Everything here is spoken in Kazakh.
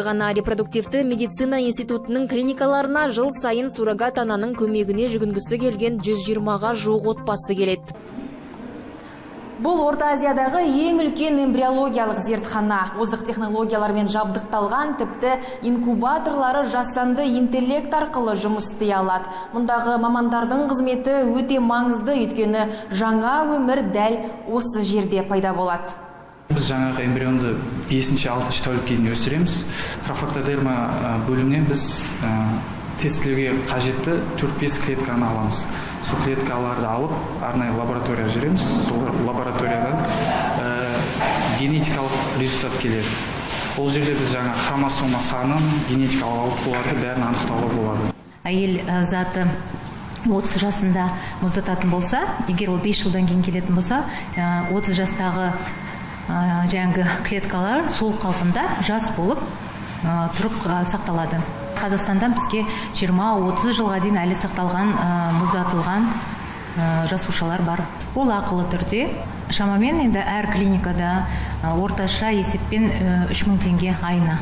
Ғана репродуктивті медицина институтының клиникаларына жыл сайын суррогат ананың көмегіне жүгінгісі келген 120-ға жуық отбасы келеді. Бұл Орта Азиядағы ең үлкен эмбриологиялық зертхана. Озық технологиялармен жабдықталған, тіпті инкубаторлары жасанды интеллект арқылы жұмыс істей алады. Мұндағы мамандардың қызметі өте маңызды, өйткені жаңа өмір дәл осы жерде пайда болады. Біз жаңағы эмбрионды 5-6 тәулікке дейін өсіреміз. Трофоктодерма бөлімінен біз тестілеуге қажетті 4-5 клетканы аламыз. Сол клеткаларды алып, арнайы лабораторияға жібереміз. Сол лабораториядан генетикалық результат келеді. Ол жерде біз жаңа хромосома санын, генетикалық ауытқуларды бәрін анықтауға болады. Әйел заты 30 жасында мұздататын болса, егер ол 5 жылдан кейін келетін болса, 30 жастағы жаңғы клеткалар сол қалпында жас болып тұрып сақталады. Қазақстандан бізге 20-30 жылға дейін әлі сақталған мұздатылған жасушалар бар. Ол ақылы түрде. Шамамен енді әр клиникада орташа есеппен 3000 теңге айына.